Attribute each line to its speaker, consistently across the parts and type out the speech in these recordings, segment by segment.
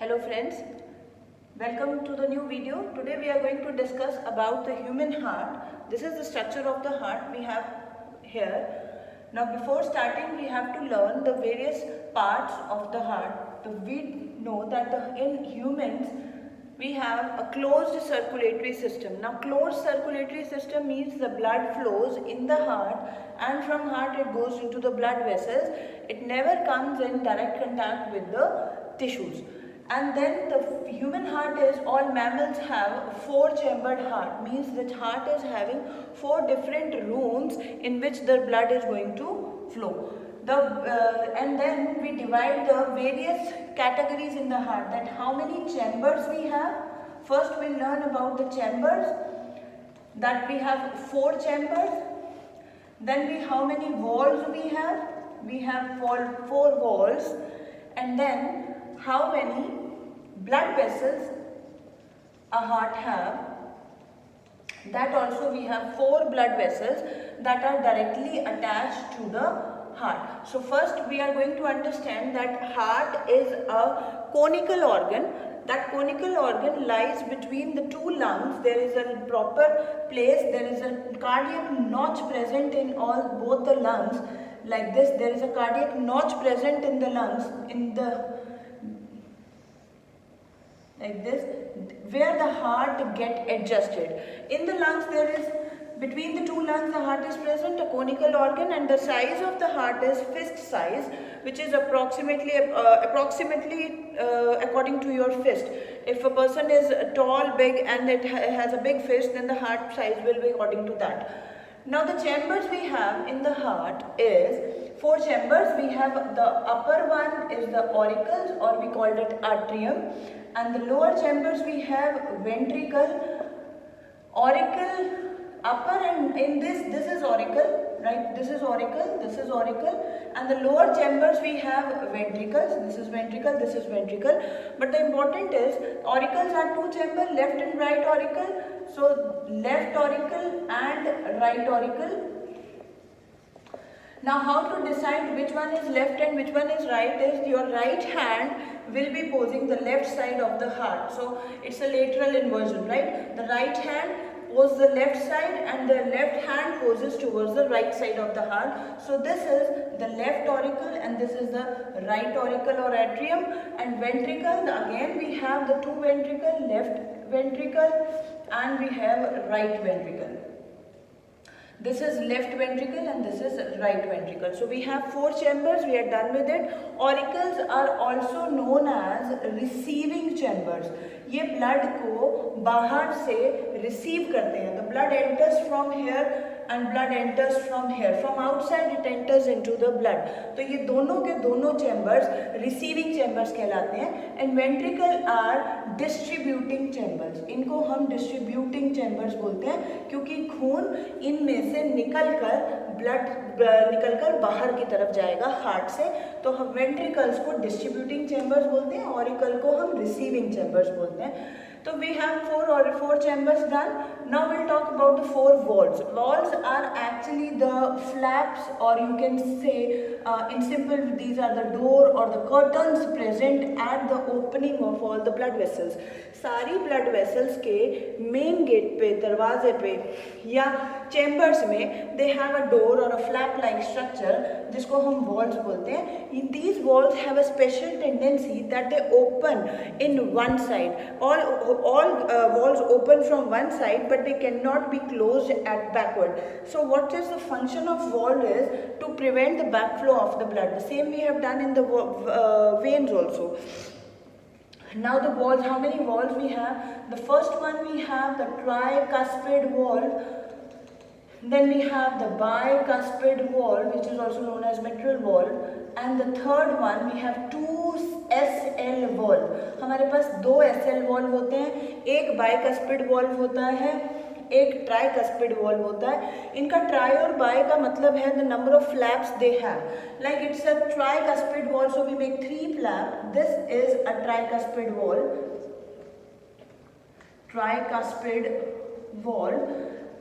Speaker 1: Hello friends, welcome to the new video. Today we are going to discuss about the human heart. This is the structure of the heart we have here. Now before starting we have to learn the various parts of the heart. So we know that in humans we have a closed circulatory system. Now closed circulatory system means the blood flows in the heart and from heart it goes into the blood vessels. It never comes in direct contact with the tissues. And then the human heart is, all mammals have a four-chambered heart, means that heart is having four different rooms in which the blood is going to flow. And then we divide the various categories in the heart, that how many chambers we have. First we learn about the chambers, that we have four chambers. Then how many walls we have. We have four walls. And then how many blood vessels a heart have. That also we have four blood vessels that are directly attached to the heart. So first we are going to understand that heart is a conical organ. That conical organ lies between the two lungs. There is a proper place, there is a cardiac notch present in both the lungs. Like this, there is a cardiac notch present in the lungs, like this, where the heart get adjusted. In the lungs there is, between the two lungs the heart is present, a conical organ, and the size of the heart is fist size, which is approximately according to your fist. If a person is tall, big, and it has a big fist, then the heart size will be according to that. Now the chambers we have in the heart is four chambers. We have the upper one is the auricles, or we called it atrium, and the lower chambers we have ventricle, auricle, upper, and in this is auricle, right? This is auricle, and the lower chambers we have ventricles. This is ventricle. But the important is, auricles are two chambers, left and right auricle. So left auricle and right auricle. Now how to decide which one is left and which one is right is, your right hand will be posing the left side of the heart. So it's a lateral inversion, right? The right hand poses the left side and the left hand poses towards the right side of the heart. So this is the left auricle and this is the right auricle or atrium. And ventricle, again we have the two ventricle, left ventricle and we have right ventricle. This is left ventricle and this is right ventricle. So we have four chambers, we are done with it. Auricles are also known as receiving chambers. ये blood को बाहर से receive करते हैं. The blood enters from here and blood enters from here. From outside it enters into the blood. तो ये दोनों के दोनों chambers receiving chambers कहलाते हैं. And ventricle are distributing chambers. इनको हम distributing chambers बोलते हैं क्योंकि खून इनमें से निकलकर बाहर की तरफ जाएगा हार्ट से. तो हम वेंट्रिकल्स को डिस्ट्रीब्यूटिंग चैम्बर्स बोलते हैं, ऑरिकल को हम रिसीविंग चैम्बर्स बोलते हैं. So we have four chambers done. Now we'll talk about the four walls. Walls are actually the flaps, or you can say in simple, these are the door or the curtains present at the opening of all the blood vessels. सारी blood vessels के main gate पे, दरवाजे पे या chambers में they have a door or a flap like structure जिसको हम walls बोलते हैं. These walls have a special tendency that they open in one side. All walls open from one side, but they cannot be closed at backward. So what is the function of wall is to prevent the backflow of the blood. The same we have done in the veins also. Now the walls, how many walls we have? The first one we have the tricuspid wall. Then we have the bicuspid wall, which is also known as mitral wall. And the third one we have two SL wall. हमारे पास दो SL wall होते हैं, एक bicuspid wall होता है, एक tricuspid wall होता है. इनका tri और bi का मतलब है the number of flaps they have. Like it's a tricuspid wall, so we make 3 flaps. This is a tricuspid wall.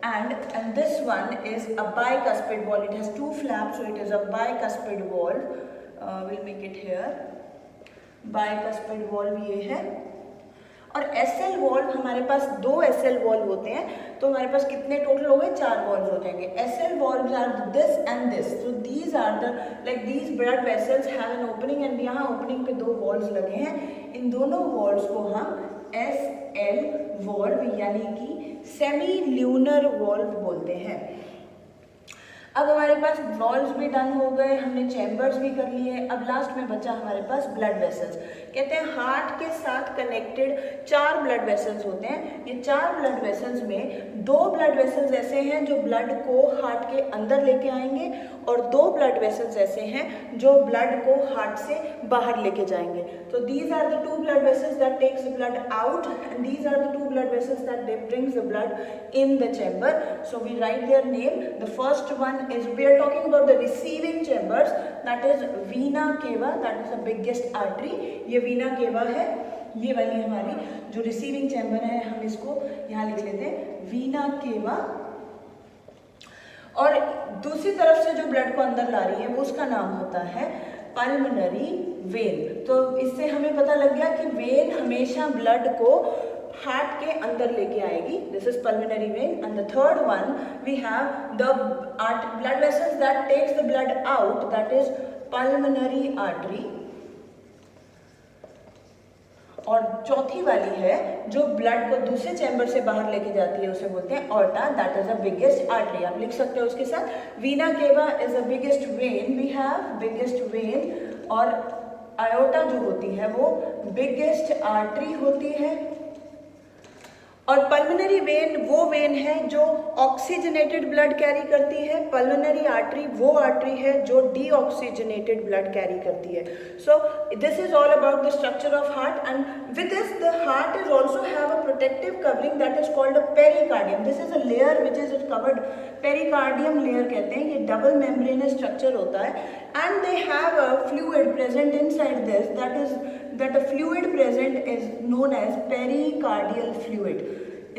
Speaker 1: And this one is a bicuspid wall. It has 2 flaps, so it is a bicuspid wall. We'll make it here. Bicuspid valve ये है। और SL valve हमारे पास 2 SL valve होते हैं, तो हमारे पास कितने total हो गए, 4 वॉल्व हो जाएंगे। SL valves are this and this, so these are the like these blood vessels have an opening and यहाँ ओपनिंग पे 2 वॉल्व्स लगे हैं। इन दोनों वॉल्व्स को हम एसएल वॉल्व यानी कि सेमी ल्यूनर वॉल्व बोलते हैं। अब हमारे पास वॉल्व्स भी डन हो गए, हमने चैम्बर्स भी कर लिए। अब लास्ट में बचा हमारे पास ब्लड वेसल्स। कहते हैं हार्ट के साथ कनेक्टेड 4 ब्लड वेसल्स होते हैं। ये 4 ब्लड वेसल्स में 2 ब्लड वेसल्स ऐसे हैं जो ब्लड को हार्ट के अंदर लेके आएंगे और 2 ब्लड वेसल्स ऐसे हैं जो ब्लड को हार्ट से बाहर लेके जाएंगे। तो these are the 2 blood vessels that takes the blood out and these are the 2 blood vessels that brings the blood in the chamber. So we write their name. The first one is we are talking about the receiving chambers, that is vena cava, that is the biggest artery। ये vena cava है, ये वाली हमारी जो receiving chamber है, हम इसको यहाँ लिख लेते हैं vena cava। और दूसरी तरफ से जो ब्लड को अंदर ला रही है वो उसका नाम होता है पल्मोनरी वेन। तो इससे हमें पता लग गया कि वेन हमेशा ब्लड को हार्ट के अंदर लेके आएगी। This is pulmonary vein. And the third one we have the blood vessels that takes the blood out, that is pulmonary artery. और चौथी वाली है जो ब्लड को दूसरे चैम्बर से बाहर लेके जाती है, उसे बोलते हैं aorta, that is the biggest artery. आप लिख सकते हो उसके साथ vena cava is the biggest vein. We have biggest vein और आयोटा जो होती है वो बिगेस्ट आर्टरी होती है। और पल्मोनरी वेन वो वेन है जो ऑक्सीजनेटेड ब्लड कैरी करती है। पल्मोनरी आर्टरी वो आर्टरी है जो डीऑक्सीजनेटेड ब्लड कैरी करती है। So this is all about the structure of heart and with this the heart is also have a protective covering that is called a pericardium. This is a layer which is covered, pericardium layer कहते हैं। ये double membranous structure होता है and they have a fluid present inside this, that the fluid present is known as pericardial fluid।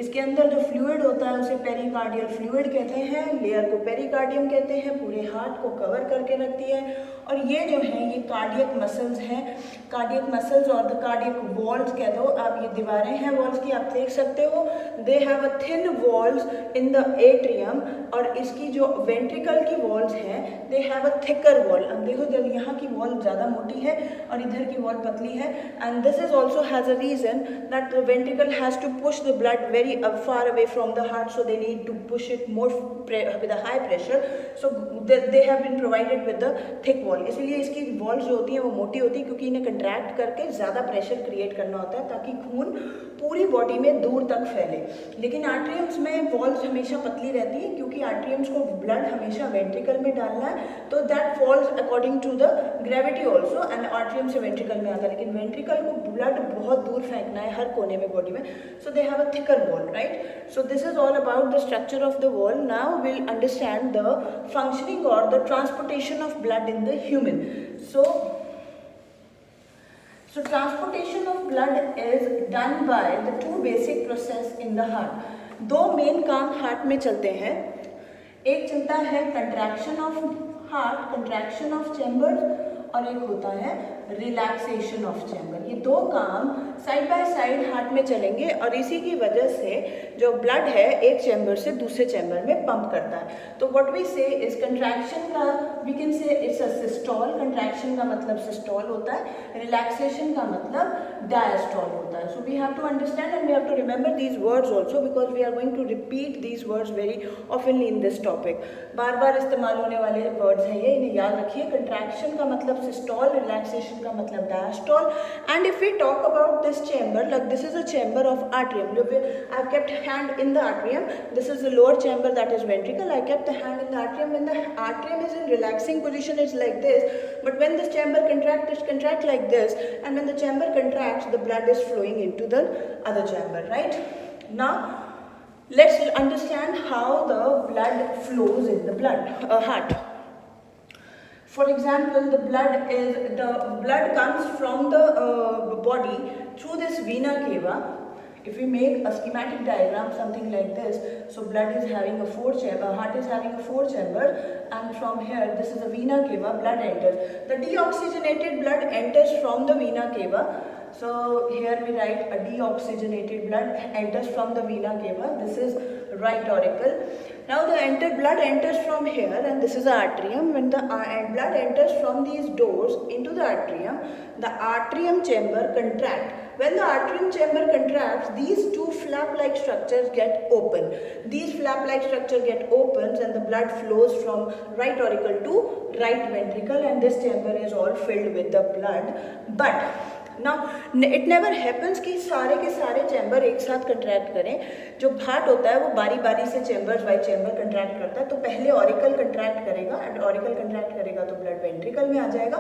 Speaker 1: इसके अंदर जो fluid होता है उसे पेरिकार्डियल फ्लूइड कहते हैं। लेयर को पेरिकार्डियम कहते हैं, पूरे हार्ट को कवर करके रखती है। और ये जो है ये कार्डियक मसल्स हैं, कार्डियक मसल्स और द कार्डियक वॉल्स कह दो आप। ये दीवारें हैं वॉल्स की, आप देख सकते हो। दे have a thin walls in the atrium. और इसकी जो वेंट्रिकल की वॉल्स हैं दे हैव अ थिकर वॉल। अब देखो जब यहाँ की वॉल ज़्यादा मोटी है और इधर की वॉल पतली है। And this is also has a reason that the ventricle has to push the blood very far away from the heart, so they need to push it more with a high pressure, so they have been provided with the thick wall। इसलिए इसकी walls जो होती हैं वो मोटी होती है क्योंकि इन्हें कंट्रैक्ट करके ज़्यादा प्रेशर क्रिएट करना होता है ताकि खून पूरी बॉडी में दूर तक फैले। लेकिन आर्ट्रियम्स में वॉल्स हमेशा पतली रहती है क्योंकि आर्ट्रियम्स को ब्लड हमेशा वेंट्रिकल में डालना है, तो that falls according to the gravity also and atrium से वेंट्रिकल में आता है। लेकिन वेंट्रिकल को ब्लड बहुत दूर फेंकना है हर कोने में बॉडी में, so they have a thicker wall, right? So this is all about the structure of the wall. Now we'll understand the functioning or the transportation of blood in the human. So transportation of blood is done by the 2 basic process in the heart. 2 main काम heart में चलते हैं। एक चलता है contraction of heart, contraction of chambers, और एक होता है रिलैक्सेशन ऑफ चैम्बर। ये 2 काम साइड बाय साइड हार्ट में चलेंगे और इसी की वजह से जो ब्लड है एक चैम्बर से दूसरे चैम्बर में पंप करता है। तो व्हाट वी से इस कंट्रैक्शन का we can say it's a systole. Contraction का मतलब सिस्टोल होता है, रिलैक्सेशन का मतलब डायस्टोल होता है। So we have to understand and we have to remember these words also because we are going to repeat these words very oftenly in this topic. बार बार इस्तेमाल होने वाले वर्ड्स हैं ये, इन्हें याद रखिए। कंट्रैक्शन का मतलब सिस्टोल, रिलैक्सेशन का मतलब diastole। And if we talk about this chamber, like this is a chamber of atrium. I have kept hand in the atrium. This is the lower chamber, that is ventricle. I kept the hand in the atrium. When the atrium is in relaxing position, it's like this. But when this chamber contracts, it contracts like this. And when the chamber contracts, the blood is flowing into the other chamber, right? Now, let's understand how the blood flows in the heart. For example, the blood comes from the body through this vena cava If we make a schematic diagram something like this, so blood is having a heart is having a 4 chamber, and from here this is the vena cava, blood enters. The deoxygenated blood enters from the vena cava. So here we write a deoxygenated blood enters from the vena cava. This is right auricle. Now the blood enters from here, and this is the atrium. When the blood enters from these doors into the atrium chamber contract. When the atrium chamber contracts, these two flap-like structures get open. These flap-like structures get open, and the blood flows from right auricle to right ventricle, and this chamber is all filled with the blood. But now it never happens कि सारे के सारे chamber एक साथ contract करें. जो heart होता है वो बारी बारी से चैम्बर्स वाइज चैम्बर कंट्रैक्ट करता है. तो पहले ऑरिकल कंट्रैक्ट करेगा, एंड ऑरिकल कंट्रैक्ट करेगा तो ब्लड वेंट्रिकल में आ जाएगा.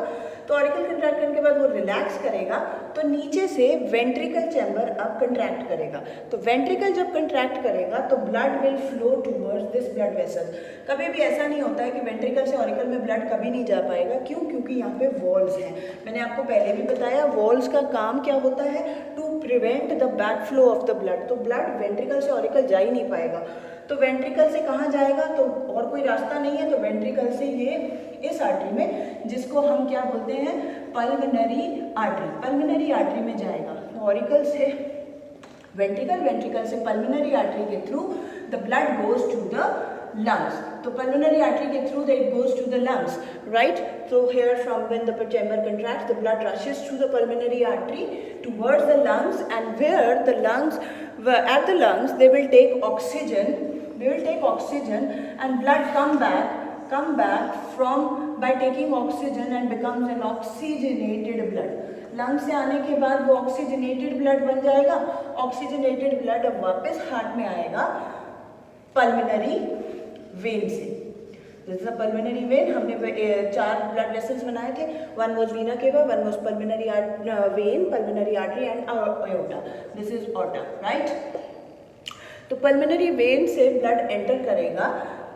Speaker 1: तो ऑरिकल कंट्रैक्ट करने के बाद वो रिलैक्स करेगा, तो नीचे से वेंट्रिकल चैम्बर अब कंट्रैक्ट करेगा. तो वेंट्रिकल जब कंट्रैक्ट करेगा तो blood will flow towards this blood vessel. कभी भी ऐसा नहीं होता है कि वेंट्रिकल से ऑरिकल में ब्लड कभी नहीं जा पाएगा. क्यों? क्योंकि यहाँ पे वॉल्स हैं. मैंने आपको पहले भी बताया, वॉल्स का काम क्या होता है? To prevent the back flow of the blood. तो ब्लड वेंट्रिकल से ऑरिकल जा ही नहीं पाएगा. तो वेंट्रिकल से कहाँ जाएगा? तो और कोई रास्ता नहीं है. तो वेंट्रिकल से ये इस आर्टरी में, जिसको हम क्या बोलते हैं, पल्मोनरी आर्टरी, पल्मोनरी आर्टरी में जाएगा. ऑरिकल से वेंट्रिकल, वेंट्रिकल से पल्मोनरी आर्टरी के through the blood goes to the lungs. So pulmonary artery के through it goes to the lungs, right? So here from when the chamber contracts, the blood rushes through the pulmonary artery towards the lungs, and where the lungs, at the lungs they will take oxygen. They will take oxygen, and blood come back from by taking oxygen and becomes an oxygenated blood. Lung से आने के बाद वो oxygenated blood बन जाएगा. Oxygenated blood अब वापस heart में आएगा पल्मोनरी वेन से. This is a pulmonary vein. हमने 4 ब्लड वेसल्स बनाए थे. One was vena cava, one was pulmonary vein, pulmonary artery and aorta. This is aorta, right? तो पल्मोनरी वेन से ब्लड एंटर करेगा,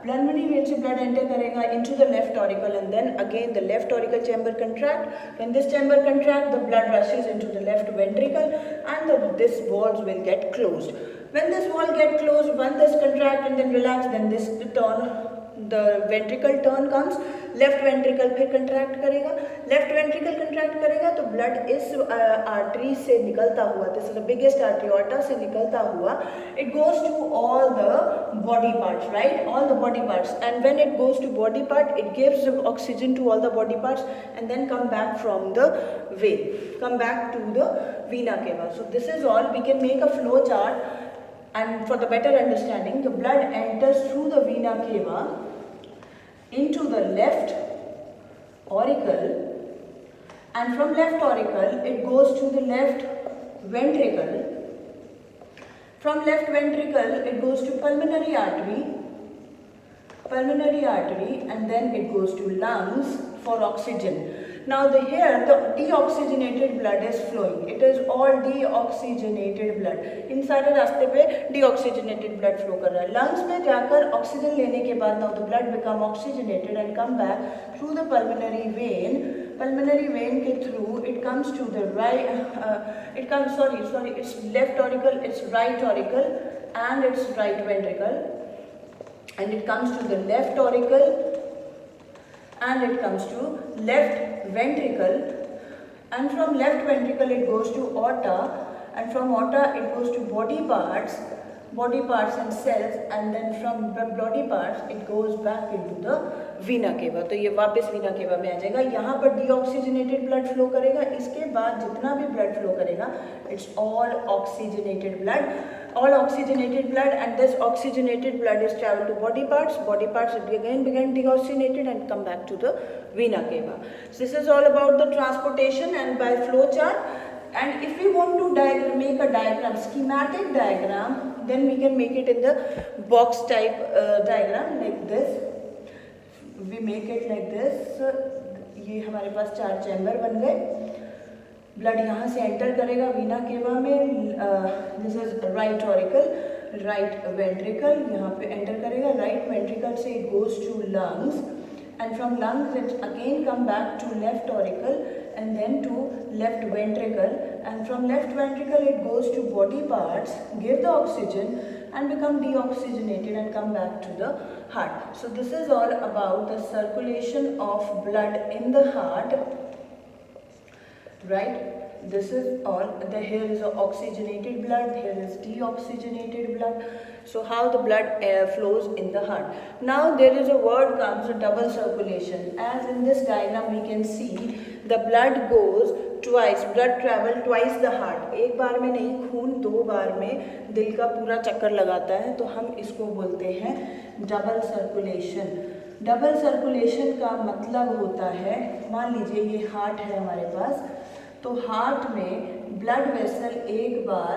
Speaker 1: pulmonary vein से blood enter करेगा into the left auricle, and then again the left auricle chamber contract. When this chamber contract, the blood rushes into the left ventricle, and this walls will get closed. When this wall get closed, once this contract and then relax, then this turn, the ventricle turn comes. Left ventricle फिर contract करेगा. Left ventricle contract करेगा तो blood इस artery से निकलता हुआ, this is the biggest artery, aorta से निकलता हुआ, it goes to all the body parts, right? All the body parts. And when it goes to body part, it gives oxygen to all the body parts, and then come back from the vein, come back to the vena cava. So this is all. We can make a flow chart, and for the better understanding, the blood enters through the vena cava into the left auricle, and from left auricle it goes to the left ventricle. From left ventricle it goes to pulmonary artery, and then it goes to lungs for oxygen. Now here the deoxygenated blood is flowing. It is all deoxygenated blood. इन सारे रास्ते पे deoxygenated blood flow कर रहा है. lungs में जाकर oxygen लेने के बाद now the blood become oxygenated and come back through the pulmonary vein. Pulmonary vein के through it comes to the right. It's left auricle, it's right auricle, and it's right ventricle, and it comes to the left auricle, and it comes to left ventricle, and from left ventricle it goes to aorta, and from aorta it goes to body parts and cells, and then from body parts it goes back into the vena cava. तो ये वापस vena cava में आ जाएगा. यहाँ पर deoxygenated blood flow करेगा. इसके बाद जितना भी blood flow करेगा, it's all oxygenated blood. All oxygenated blood, and this oxygenated blood is travel to body parts it again become deoxygenated and come back to the vena cava. So this is all about the transportation and by flow chart. And if we want to make a diagram, schematic diagram, then we can make it in the box type diagram like this. We make it like this. ये हमारे पास 4 chamber बन गए. Blood यहाँ से enter करेगा vena cava में. This is right auricle, right ventricle, यहाँ पे एंटर करेगा. राइट वेंट्रिकल से it goes to lungs, and from lungs it again come back to left auricle and then to left ventricle, and from left ventricle it goes to body parts, give the oxygen and become deoxygenated and come back to the heart. So this is all about the circulation of blood in the heart, right? This is all. Here is oxygenated blood, here is deoxygenated blood. So how the blood flows in the heart. Now there is a word comes, double circulation. As in this diagram we can see the blood goes twice, blood travel twice the heart. एक बार में नहीं, खून दो बार में दिल का पूरा चक्कर लगाता है, तो हम इसको बोलते हैं डबल सर्कुलेशन। डबल सर्कुलेशन का मतलब होता है, मान लीजिए ये हार्ट है हमारे पास, तो हार्ट में ब्लड वेसल एक बार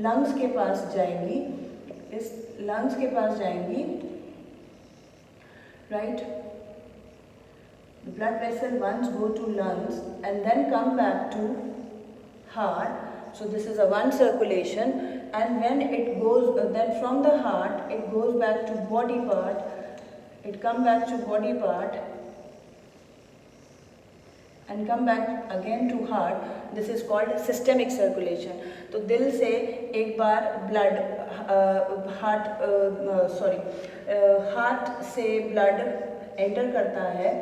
Speaker 1: लंग्स के पास जाएंगी, इस लंग्स के पास जाएंगी, right? Blood vessel once go to lungs and then come back to heart. So this is a one circulation, and when it goes then from the heart it goes back to body part, it come back to body part and come back again to heart. This is called systemic circulation. तो दिल से एक बार blood heart से blood enter करता है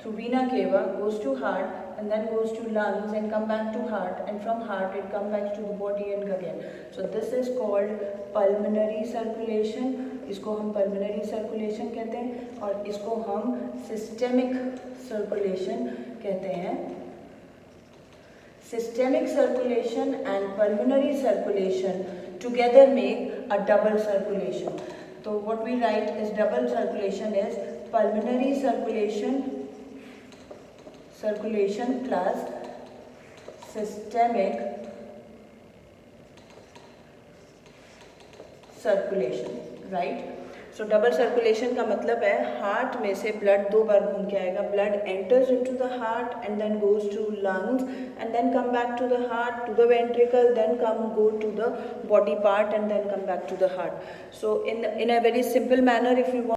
Speaker 1: through vena cava, goes to heart and then goes to lungs and come back to heart, and from heart it come back to the body and again. So this is called pulmonary circulation. इसको हम pulmonary circulation कहते हैं और इसको हम systemic circulation कहते हैं. Systemic circulation and pulmonary circulation together make a double circulation. So what we write is double circulation is pulmonary circulation plus systemic circulation, right? So double circulation का मतलब है हार्ट में से ब्लड दो बार घूम के आएगा. Blood enters into the heart and then goes to lungs and then come back to the heart, to the ventricle, then go to the body part and then come back to the heart. So in a very simple manner, if you want